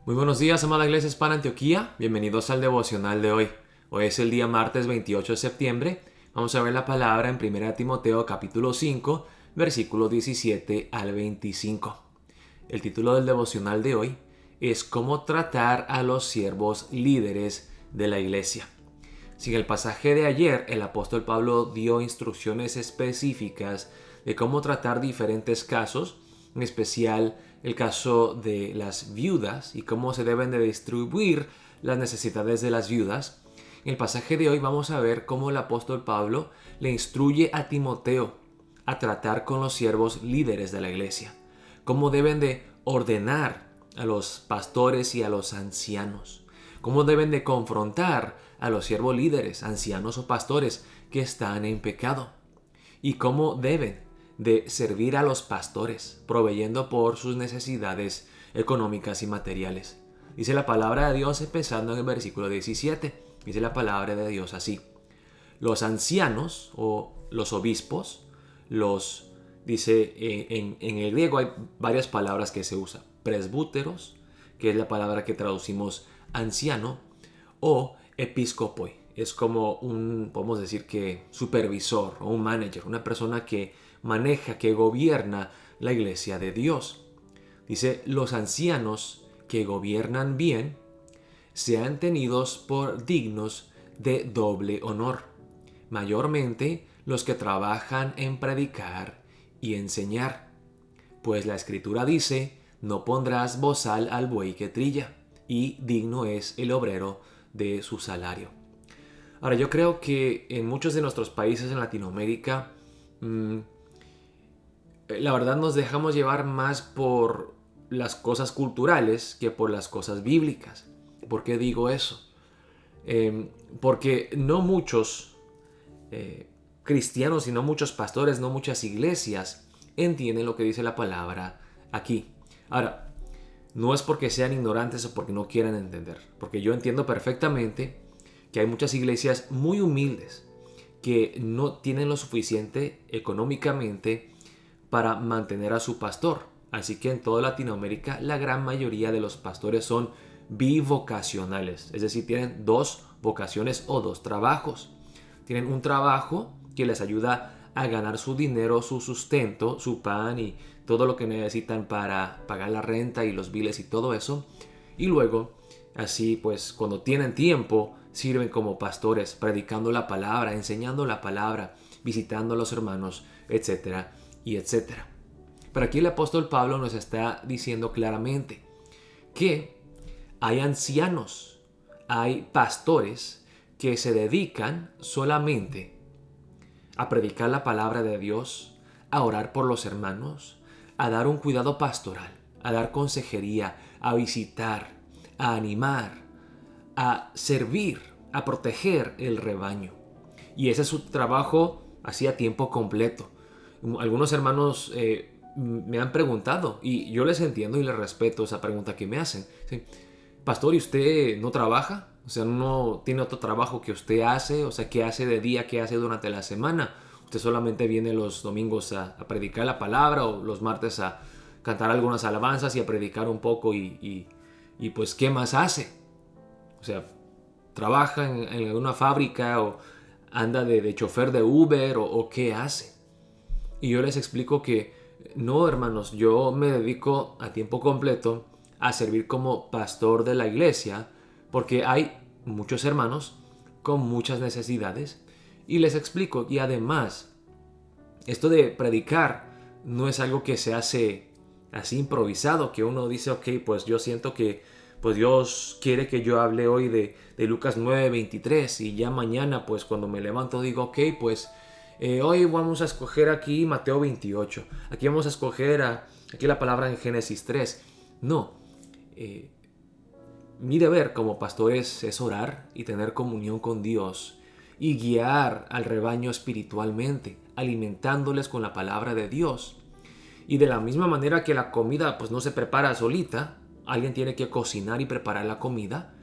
Muy buenos días, amada Iglesia Hispana Antioquía. Bienvenidos al devocional de hoy. Hoy es el día martes 28 de septiembre. Vamos a ver la palabra en 1 Timoteo capítulo 5, versículo 17 al 25. El título del devocional de hoy es Cómo tratar a los siervos líderes de la iglesia. Si en el pasaje de ayer el apóstol Pablo dio instrucciones específicas de cómo tratar diferentes casos, en especial el caso de las viudas y cómo se deben de distribuir las necesidades de las viudas. En el pasaje de hoy vamos a ver cómo el apóstol Pablo le instruye a Timoteo a tratar con los siervos líderes de la iglesia, cómo deben de ordenar a los pastores y a los ancianos, cómo deben de confrontar a los siervos líderes, ancianos o pastores que están en pecado, y cómo deben de servir a los pastores, proveyendo por sus necesidades económicas y materiales. Dice la palabra de Dios empezando en el versículo 17. Dice la palabra de Dios así: los ancianos o los obispos, dice en el griego hay varias palabras que se usan: presbúteros, que es la palabra que traducimos anciano, o episcopoi. Es como podemos decir que supervisor o un manager, una persona que maneja, que gobierna la iglesia de Dios. Dice, los ancianos que gobiernan bien sean tenidos por dignos de doble honor, mayormente los que trabajan en predicar y enseñar. Pues la escritura dice, no pondrás bozal al buey que trilla, y digno es el obrero de su salario. Ahora, yo creo que en muchos de nuestros países en Latinoamérica, la verdad nos dejamos llevar más por las cosas culturales que por las cosas bíblicas. ¿Por qué digo eso? Porque no muchos cristianos y no muchos pastores, no muchas iglesias entienden lo que dice la palabra aquí. Ahora, no es porque sean ignorantes o porque no quieran entender, porque yo entiendo perfectamente que hay muchas iglesias muy humildes que no tienen lo suficiente económicamente para mantener a su pastor. Así que en toda Latinoamérica la gran mayoría de los pastores son bivocacionales, es decir, tienen dos vocaciones o dos trabajos. Tienen un trabajo que les ayuda a ganar su dinero, su sustento, su pan y todo lo que necesitan para pagar la renta y los biles y todo eso. Y luego, así pues, cuando tienen tiempo, sirven como pastores, predicando la palabra, enseñando la palabra, visitando a los hermanos, etcétera y etcétera. Pero aquí el apóstol Pablo nos está diciendo claramente que hay ancianos, hay pastores que se dedican solamente a predicar la palabra de Dios, a orar por los hermanos, a dar un cuidado pastoral, a dar consejería, a visitar, a animar, a servir, a proteger el rebaño. Y ese es su trabajo así a tiempo completo. Algunos hermanos me han preguntado, y yo les entiendo y les respeto esa pregunta que me hacen. ¿Sí? Pastor, ¿y usted no trabaja? O sea, ¿no tiene otro trabajo que usted hace? O sea, ¿qué hace de día? ¿Qué hace durante la semana? ¿Usted solamente viene los domingos a predicar la palabra o los martes a cantar algunas alabanzas y a predicar un poco y pues ¿qué más hace? O sea, ¿trabaja en alguna fábrica o anda de chofer de Uber o qué hace? Y yo les explico que no, hermanos, yo me dedico a tiempo completo a servir como pastor de la iglesia porque hay muchos hermanos con muchas necesidades y les explico. Y además, esto de predicar no es algo que se hace así improvisado, que uno dice, ok, pues yo siento que pues Dios quiere que yo hable hoy de Lucas 9:23 y ya mañana pues cuando me levanto digo, ok, pues hoy vamos a escoger aquí Mateo 28, aquí vamos a escoger aquí la palabra en Génesis 3. No, mi deber como pastor es orar y tener comunión con Dios y guiar al rebaño espiritualmente, alimentándoles con la palabra de Dios. Y de la misma manera que la comida pues no se prepara solita, alguien tiene que cocinar y preparar la comida,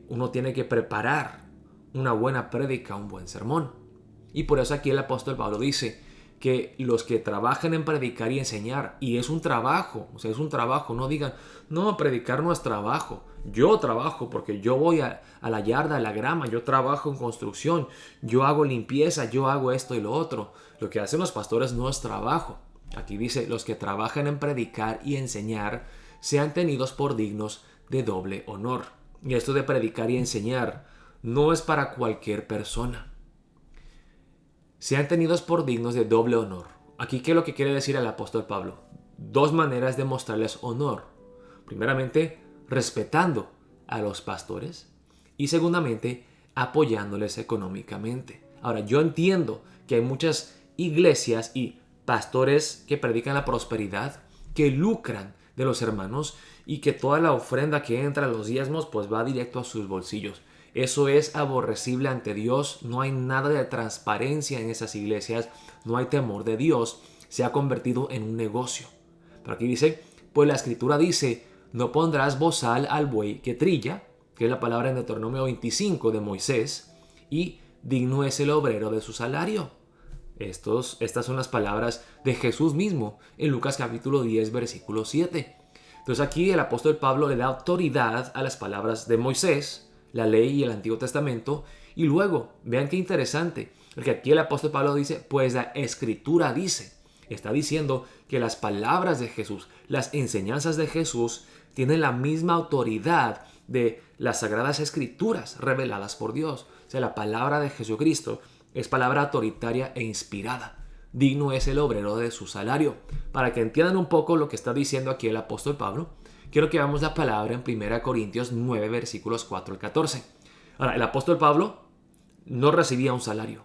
uno tiene que preparar una buena prédica, un buen sermón. Y por eso aquí el apóstol Pablo dice, que los que trabajan en predicar y enseñar, y es un trabajo, o sea, es un trabajo, no digan, no, predicar no es trabajo, yo trabajo porque yo voy a la yarda, a la grama, yo trabajo en construcción, yo hago limpieza, yo hago esto y lo otro. Lo que hacen los pastores no es trabajo. Aquí dice, los que trabajan en predicar y enseñar sean tenidos por dignos de doble honor. Y esto de predicar y enseñar no es para cualquier persona. Sean tenidos por dignos de doble honor. Aquí, ¿qué es lo que quiere decir el apóstol Pablo? Dos maneras de mostrarles honor. Primeramente, respetando a los pastores y segundamente, apoyándoles económicamente. Ahora, yo entiendo que hay muchas iglesias y pastores que predican la prosperidad, que lucran de los hermanos y que toda la ofrenda que entra a los diezmos pues va directo a sus bolsillos. Eso es aborrecible ante Dios, no hay nada de transparencia en esas iglesias, no hay temor de Dios, se ha convertido en un negocio. Pero aquí dice, pues la escritura dice, no pondrás bozal al buey que trilla, que es la palabra en Deuteronomio 25 de Moisés, y digno es el obrero de su salario. Estas son las palabras de Jesús mismo en Lucas capítulo 10 versículo 7. Entonces aquí el apóstol Pablo le da autoridad a las palabras de Moisés, la ley y el Antiguo Testamento, y luego, vean qué interesante, porque aquí el apóstol Pablo dice, pues la escritura dice, está diciendo que las palabras de Jesús, las enseñanzas de Jesús tienen la misma autoridad de las sagradas escrituras reveladas por Dios. O sea, la palabra de Jesucristo es palabra autoritaria e inspirada. Digno es el obrero de su salario. Para que entiendan un poco lo que está diciendo aquí el apóstol Pablo, quiero que veamos la palabra en 1 Corintios 9, versículos 4 al 14. Ahora, el apóstol Pablo no recibía un salario.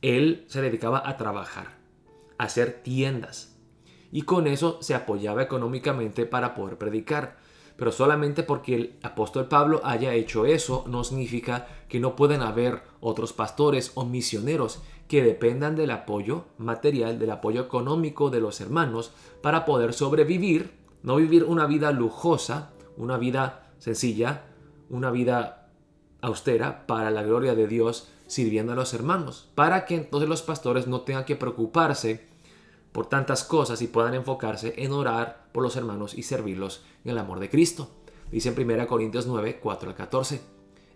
Él se dedicaba a trabajar, a hacer tiendas. Y con eso se apoyaba económicamente para poder predicar. Pero solamente porque el apóstol Pablo haya hecho eso no significa que no pueden haber otros pastores o misioneros que dependan del apoyo material, del apoyo económico de los hermanos para poder sobrevivir, no vivir una vida lujosa, una vida sencilla, una vida austera para la gloria de Dios sirviendo a los hermanos, para que entonces los pastores no tengan que preocuparse por tantas cosas y puedan enfocarse en orar por los hermanos y servirlos en el amor de Cristo. Dice en 1 Corintios 9, 4 al 14.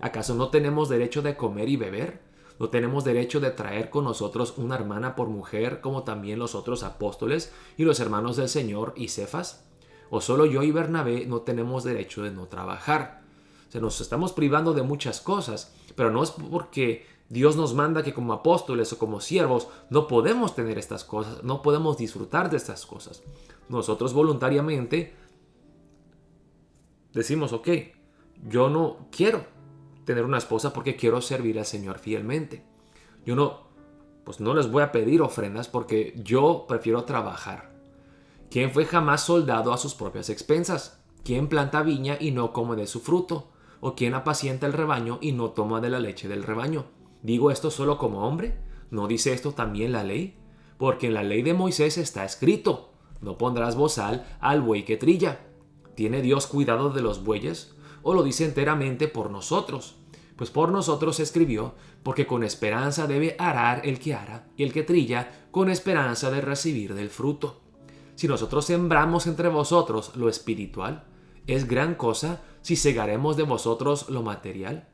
¿Acaso no tenemos derecho de comer y beber? ¿No tenemos derecho de traer con nosotros una hermana por mujer como también los otros apóstoles y los hermanos del Señor y Cefas? ¿O solo yo y Bernabé no tenemos derecho de no trabajar? O sea, nos estamos privando de muchas cosas, pero no es porque Dios nos manda que como apóstoles o como siervos no podemos tener estas cosas, no podemos disfrutar de estas cosas. Nosotros voluntariamente decimos, ok, yo no quiero tener una esposa porque quiero servir al Señor fielmente. Yo no les voy a pedir ofrendas porque yo prefiero trabajar. ¿Quién fue jamás soldado a sus propias expensas? ¿Quién planta viña y no come de su fruto? ¿O quién apacienta el rebaño y no toma de la leche del rebaño? ¿Digo esto solo como hombre? ¿No dice esto también la ley? Porque en la ley de Moisés está escrito, no pondrás bozal al buey que trilla. ¿Tiene Dios cuidado de los bueyes? ¿O lo dice enteramente por nosotros? Pues por nosotros se escribió, porque con esperanza debe arar el que ara, y el que trilla, con esperanza de recibir del fruto. Si nosotros sembramos entre vosotros lo espiritual, es gran cosa si segaremos de vosotros lo material.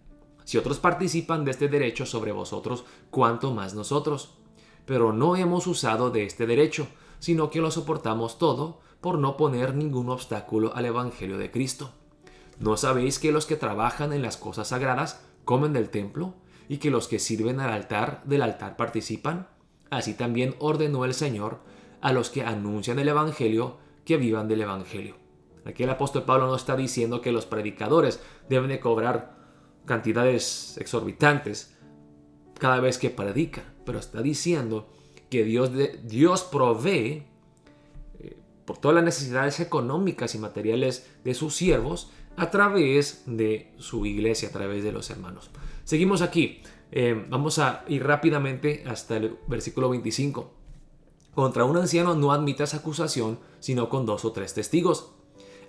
Si otros participan de este derecho sobre vosotros, cuánto más nosotros. Pero no hemos usado de este derecho, sino que lo soportamos todo por no poner ningún obstáculo al Evangelio de Cristo. ¿No sabéis que los que trabajan en las cosas sagradas comen del templo y que los que sirven al altar del altar participan? Así también ordenó el Señor a los que anuncian el Evangelio que vivan del Evangelio. Aquí el apóstol Pablo no está diciendo que los predicadores deben de cobrar cantidades exorbitantes cada vez que predica, pero está diciendo que Dios provee por todas las necesidades económicas y materiales de sus siervos a través de su iglesia, a través de los hermanos. Seguimos aquí, vamos a ir rápidamente hasta el versículo 25. Contra un anciano no admitas acusación, sino con 2 o 3 testigos.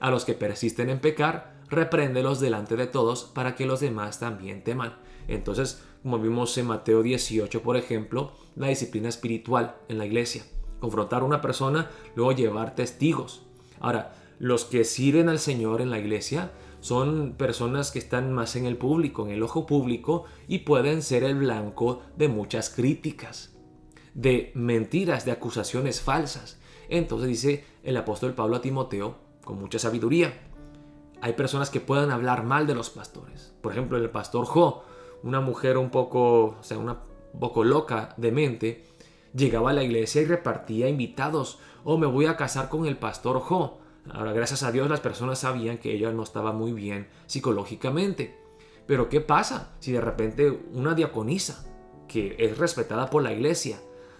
A los que persisten en pecar, repréndelos delante de todos para que los demás también teman. Entonces, como vimos en Mateo 18, por ejemplo, la disciplina espiritual en la iglesia. Confrontar a una persona, luego llevar testigos. Ahora, los que sirven al Señor en la iglesia son personas que están más en el público, en el ojo público, y pueden ser el blanco de muchas críticas, de mentiras, de acusaciones falsas. Entonces dice el apóstol Pablo a Timoteo, con mucha sabiduría, hay personas que pueden hablar mal de los pastores. Por ejemplo, el pastor Jo, una mujer un poco loca de mente, llegaba a la iglesia y repartía invitados. Me voy a casar con el pastor Jo. Ahora, gracias a Dios, las personas sabían que ella no estaba muy bien psicológicamente. Pero ¿qué pasa si de repente una diaconisa, que es respetada por la iglesia,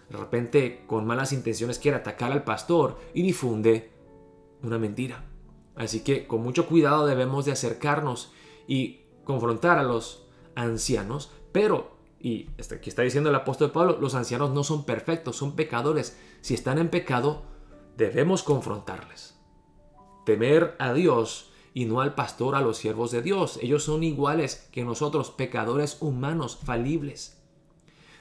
de repente con malas intenciones quiere atacar al pastor y difunde una mentira? Así que con mucho cuidado debemos de acercarnos y confrontar a los ancianos, pero, y aquí está diciendo el apóstol Pablo, los ancianos no son perfectos, son pecadores. Si están en pecado, debemos confrontarles. Temer a Dios y no al pastor, a los siervos de Dios. Ellos son iguales que nosotros, pecadores humanos, falibles.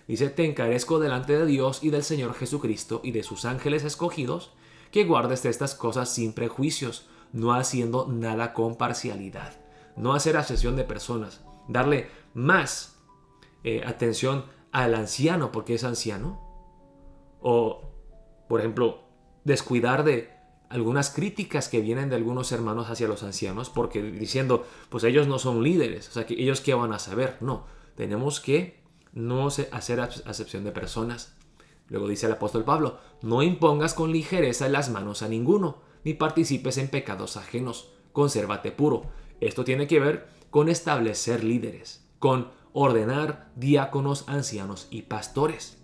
Dice, te encarezco delante de Dios y del Señor Jesucristo y de sus ángeles escogidos, que guardes estas cosas sin prejuicios, no haciendo nada con parcialidad. No hacer acepción de personas, darle más atención al anciano porque es anciano. O, por ejemplo, descuidar de algunas críticas que vienen de algunos hermanos hacia los ancianos, porque diciendo, pues ellos no son líderes, o sea, que ellos qué van a saber. No, tenemos que no hacer acepción de personas. Luego dice el apóstol Pablo, no impongas con ligereza las manos a ninguno, ni participes en pecados ajenos, consérvate puro. Esto tiene que ver con establecer líderes, con ordenar diáconos, ancianos y pastores.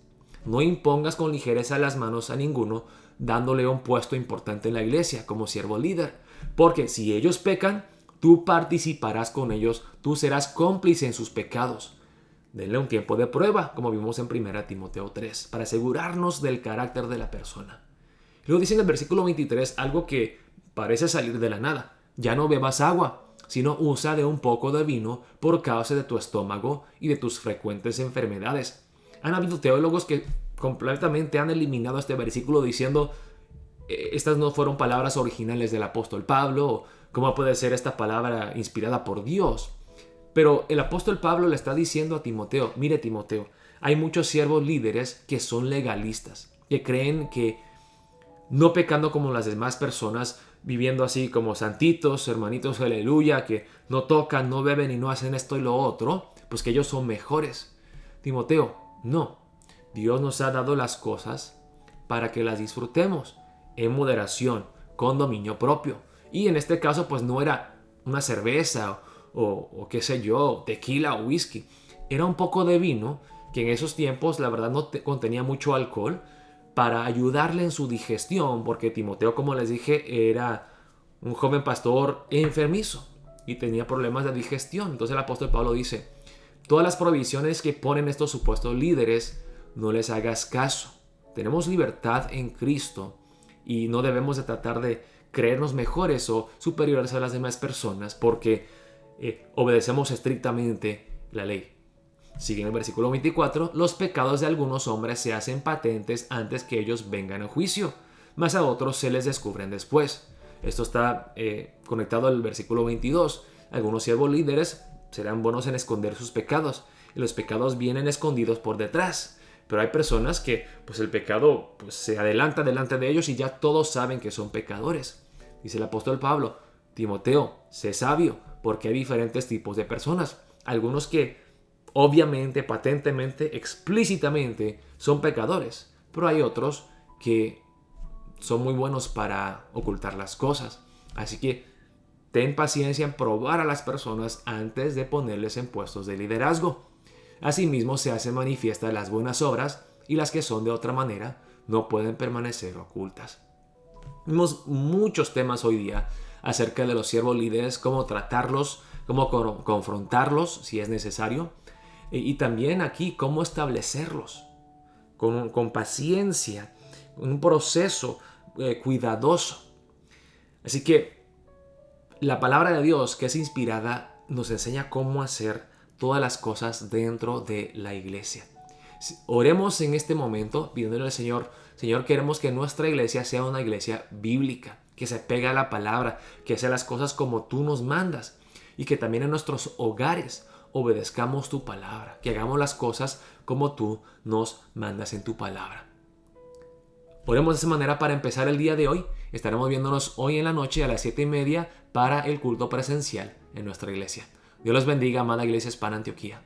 No impongas con ligereza las manos a ninguno, dándole un puesto importante en la iglesia como siervo líder, porque si ellos pecan, tú participarás con ellos, tú serás cómplice en sus pecados. Denle un tiempo de prueba, como vimos en 1 Timoteo 3, para asegurarnos del carácter de la persona. Luego dice en el versículo 23 algo que parece salir de la nada. Ya no bebas agua, sino usa de un poco de vino por causa de tu estómago y de tus frecuentes enfermedades. Han habido teólogos que completamente han eliminado este versículo diciendo estas no fueron palabras originales del apóstol Pablo, ¿cómo puede ser esta palabra inspirada por Dios? Pero el apóstol Pablo le está diciendo a Timoteo, mire Timoteo, hay muchos siervos líderes que son legalistas, que creen que no pecando como las demás personas, viviendo así como santitos, hermanitos, aleluya, que no tocan, no beben y no hacen esto y lo otro, pues que ellos son mejores. Timoteo, no. Dios nos ha dado las cosas para que las disfrutemos en moderación, con dominio propio. Y en este caso, pues no era una cerveza o qué sé yo, tequila o whisky. Era un poco de vino que en esos tiempos, la verdad, no contenía mucho alcohol, para ayudarle en su digestión, porque Timoteo, como les dije, era un joven pastor enfermizo y tenía problemas de digestión. Entonces el apóstol Pablo dice, todas las provisiones que ponen estos supuestos líderes, no les hagas caso. Tenemos libertad en Cristo y no debemos de tratar de creernos mejores o superiores a las demás personas porque obedecemos estrictamente la ley. Sigue en el versículo 24, los pecados de algunos hombres se hacen patentes antes que ellos vengan a juicio, mas a otros se les descubren después. Esto está conectado al versículo 22. Algunos siervos líderes serán buenos en esconder sus pecados, y los pecados vienen escondidos por detrás. Pero hay personas que pues el pecado pues, se adelanta delante de ellos y ya todos saben que son pecadores. Dice el apóstol Pablo, Timoteo, sé sabio, porque hay diferentes tipos de personas. Algunos que obviamente, patentemente, explícitamente son pecadores, pero hay otros que son muy buenos para ocultar las cosas. Así que ten paciencia en probar a las personas antes de ponerles en puestos de liderazgo. Asimismo, se hacen manifiestas las buenas obras y las que son de otra manera no pueden permanecer ocultas. Vimos muchos temas hoy día acerca de los siervos líderes, cómo tratarlos, cómo confrontarlos si es necesario. Y también aquí cómo establecerlos con paciencia, un proceso cuidadoso. Así que la palabra de Dios, que es inspirada, nos enseña cómo hacer todas las cosas dentro de la iglesia. Oremos en este momento pidiéndole al Señor, Señor, queremos que nuestra iglesia sea una iglesia bíblica, que se pegue a la palabra, que haga las cosas como tú nos mandas y que también en nuestros hogares obedezcamos tu palabra, que hagamos las cosas como tú nos mandas en tu palabra. Oremos de esa manera para empezar el día de hoy. Estaremos viéndonos hoy en la noche a las 7:30 para el culto presencial en nuestra iglesia. Dios los bendiga, amada Iglesia Hispana Antioquía.